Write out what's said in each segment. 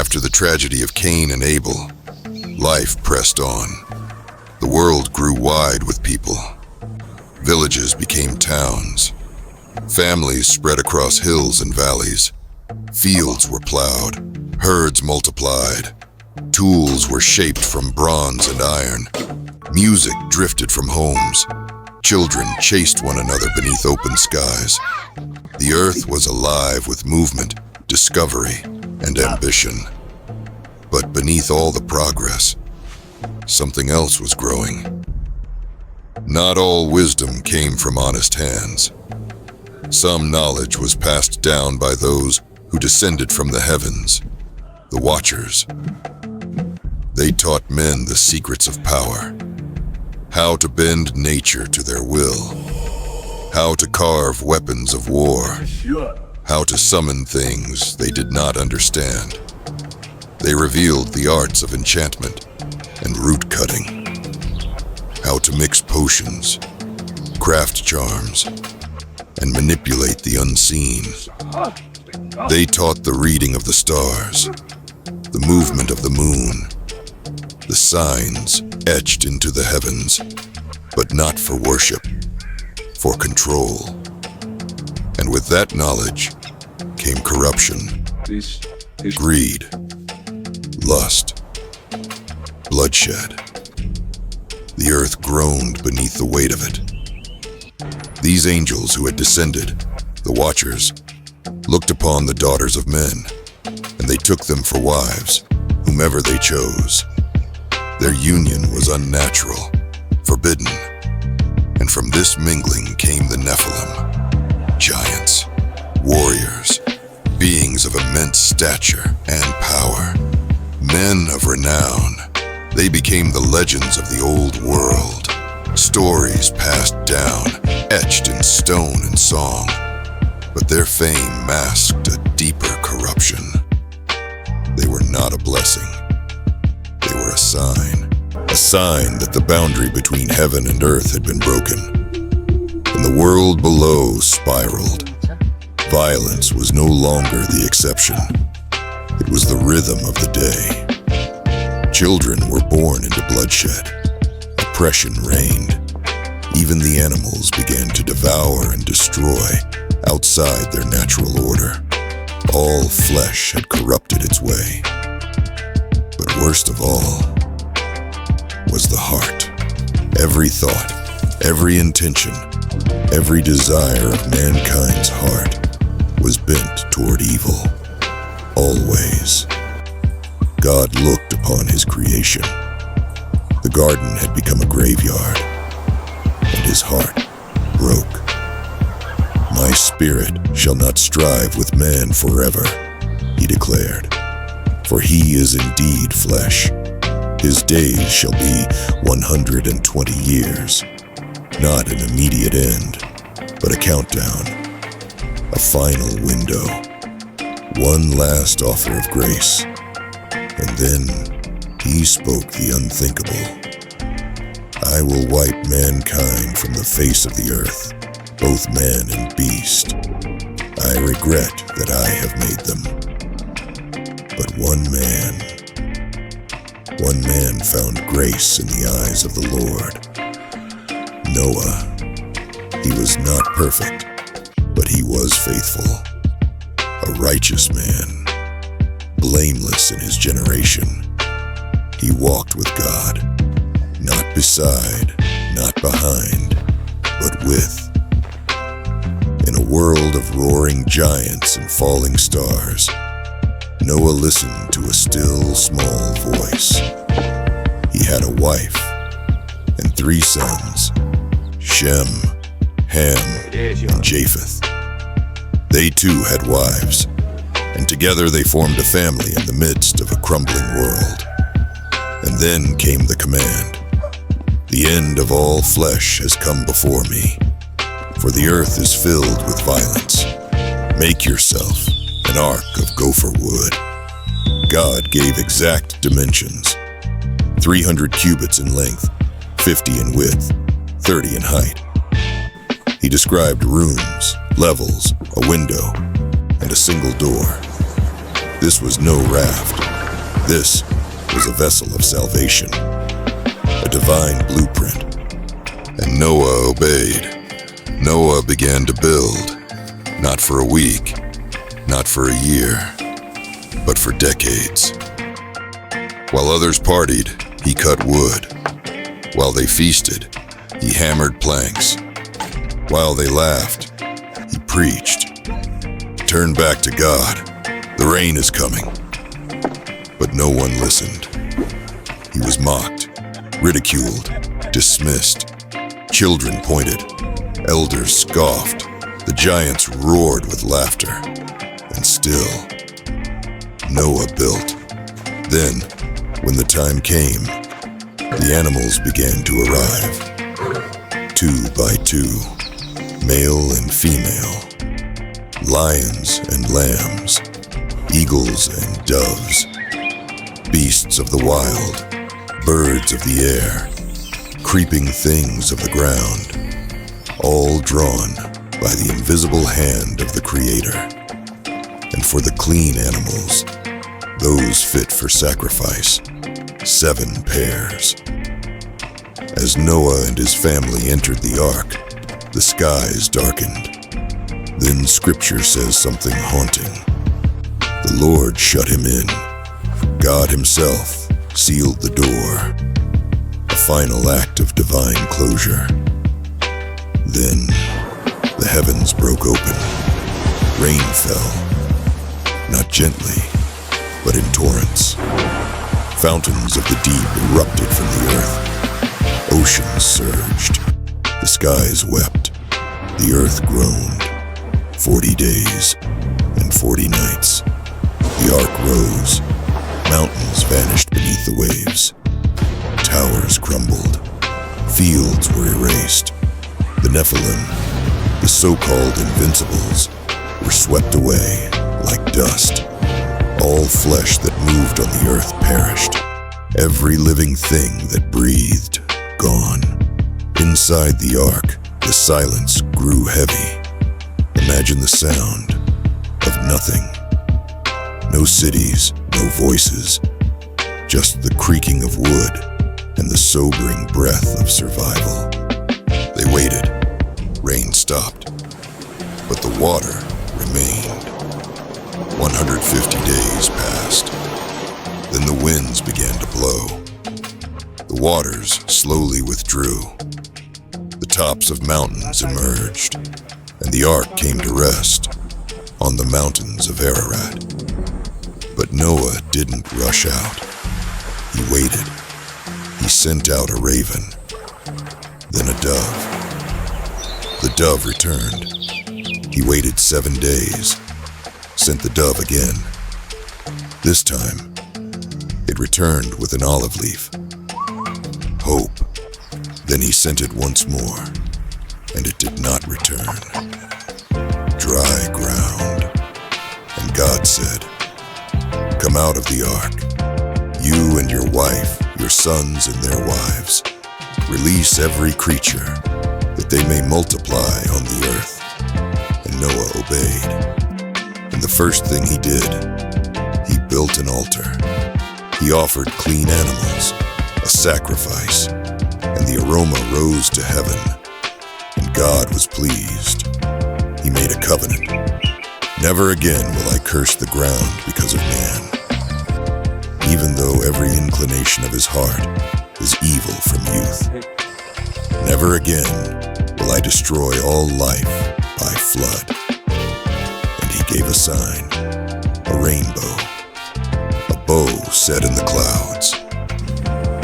After the tragedy of Cain and Abel, life pressed on. The world grew wide with people. Villages became towns. Families spread across hills and valleys. Fields were plowed. Herds multiplied. Tools were shaped from bronze and iron. Music drifted from homes. Children chased one another beneath open skies. The earth was alive with movement, discovery, and ambition. But beneath all the progress, something else was growing. Not all wisdom came from honest hands. Some knowledge was passed down by those who descended from the heavens, the Watchers. They taught men the secrets of power, how to bend nature to their will, how to carve weapons of war, how to summon things they did not understand. They revealed the arts of enchantment and root cutting, how to mix potions, craft charms, and manipulate the unseen. They taught the reading of the stars, the movement of the moon, the signs etched into the heavens, but not for worship, for control. And with that knowledge came corruption, greed, lust, bloodshed. The earth groaned beneath the weight of it. These angels who had descended, the Watchers, looked upon the daughters of men, and they took them for wives, whomever they chose. Their union was unnatural, forbidden, and from this mingling came the Nephilim, giants, warriors, beings of immense stature and power, men of renown. They became the legends of the old world, stories passed down, etched in stone and song. But their fame masked a deeper corruption. They were not a blessing. They were a sign that the boundary between heaven and earth had been broken, and the world below spiraled. Violence was no longer the exception. It was the rhythm of the day. Children were born into bloodshed. Oppression reigned. Even the animals began to devour and destroy outside their natural order. All flesh had corrupted its way. But worst of all was the heart. Every thought, every intention, every desire of mankind's heart was bent toward evil. Always. God looked upon his creation. The garden had become a graveyard, and his heart broke. My spirit shall not strive with man forever, he declared, for he is indeed flesh. His days shall be 120 years, not an immediate end, but a countdown, a final window, one last offer of grace. And then he spoke the unthinkable. I will wipe mankind from the face of the earth, both man and beast. I regret that I have made them. But one man found grace in the eyes of the Lord. Noah. He was not perfect, but he was faithful. A righteous man, blameless in his generation. He walked with God, not beside, not behind, but with. In a world of roaring giants and falling stars, Noah listened to a still, small voice. He had a wife and 3 sons, Shem, Ham, and Japheth. They too had wives, and together they formed a family in the midst of a crumbling world. And then came the command, the end of all flesh has come before me, for the earth is filled with violence. Make yourself an ark of gopher wood. God gave exact dimensions, 300 cubits in length, 50 in width, 30 in height. He described rooms, levels, a window, and a single door. This was no raft. This was a vessel of salvation, a divine blueprint. And Noah obeyed. Noah began to build, not for a week, not for a year, but for decades. While others partied, he cut wood. While they feasted, he hammered planks. While they laughed, he preached. Turn back to God. The rain is coming. But no one listened. He was mocked, ridiculed, dismissed. Children pointed. Elders scoffed. The giants roared with laughter. And still, Noah built. Then, when the time came, the animals began to arrive. 2 by 2, male and female, lions and lambs, eagles and doves, beasts of the wild, birds of the air, creeping things of the ground, all drawn by the invisible hand of the Creator. And for the clean animals, those fit for sacrifice, 7 pairs. As Noah and his family entered the ark, the skies darkened. Then Scripture says something haunting. The Lord shut him in. God himself sealed the door. A final act of divine closure. Then the heavens broke open. Rain fell, not gently, but in torrents. Fountains of the deep erupted from the earth. Oceans surged. The skies wept. The earth groaned. 40 days and 40 nights. The ark rose. Mountains vanished beneath the waves. Towers crumbled. Fields were erased. The Nephilim, the so-called invincibles, were swept away like dust. All flesh that moved on the earth perished. Every living thing that breathed, gone. Inside the ark, the silence grew heavy. Imagine the sound of nothing. No cities, no voices, just the creaking of wood and the sobering breath of survival. They waited. Rain stopped, but the water remained. 150 days passed. Then the winds began to blow. The waters slowly withdrew. The tops of mountains emerged, and the ark came to rest on the mountains of Ararat. But Noah didn't rush out. He waited. He sent out a raven, then a dove. The dove returned. He waited 7 days, sent the dove again. This time, it returned with an olive leaf. Hope. Then he sent it once more, and it did not return. Dry ground. And God said, "Come out of the ark, you and your wife, your sons and their wives. Release every creature, that they may multiply on the earth." And Noah obeyed. And the first thing he did, he built an altar. He offered clean animals, a sacrifice, and the aroma rose to heaven. And God was pleased. He made a covenant. "Never again will I curse the ground because of man, even though every inclination of his heart is evil from youth. Never again will I destroy all life by flood." And he gave a sign, a rainbow, a bow set in the clouds,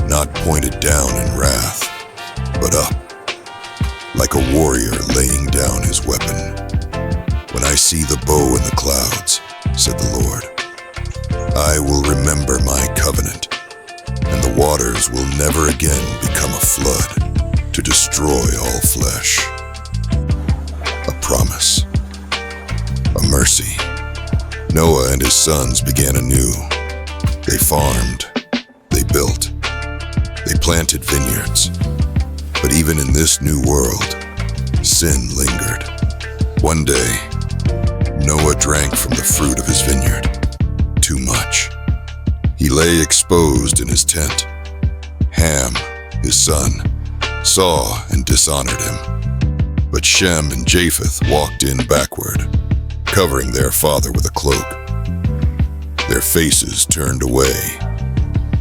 not pointed down in wrath, but up, like a warrior laying down his weapon. "When I see the bow in the clouds," said the Lord, "I will remember my covenant, and the waters will never again become a flood to destroy all flesh." A promise, a mercy. Noah and his sons began anew. They farmed, they built, they planted vineyards. But even in this new world, sin lingered. One day, Noah drank from the fruit of his vineyard. Too much. He lay exposed in his tent. Ham, his son, saw and dishonored him. But Shem and Japheth walked in backward, covering their father with a cloak. Their faces turned away.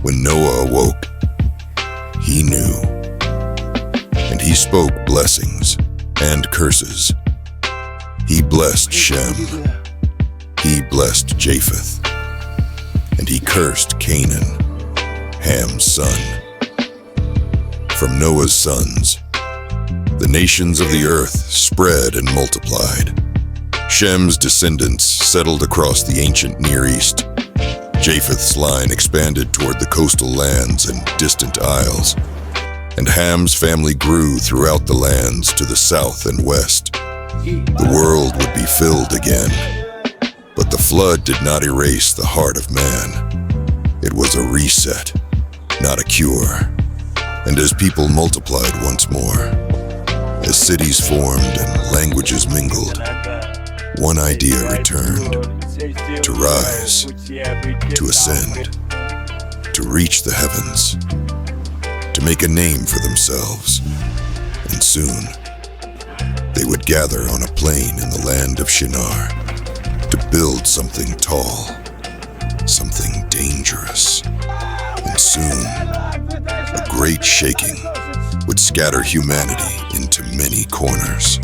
When Noah awoke, he knew. And he spoke blessings and curses. He blessed Shem. He blessed Japheth. And he cursed Canaan, Ham's son. From Noah's sons, the nations of the earth spread and multiplied. Shem's descendants settled across the ancient Near East. Japheth's line expanded toward the coastal lands and distant isles. And Ham's family grew throughout the lands to the south and west. The world would be filled again. But the flood did not erase the heart of man. It was a reset, not a cure. And as people multiplied once more, as cities formed and languages mingled, one idea returned: to rise, to ascend, to reach the heavens, to make a name for themselves. And soon, they would gather on a plain in the land of Shinar to build something tall, something dangerous. And soon, a great shaking would scatter humanity into many corners,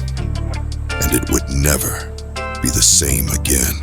and it would never be the same again.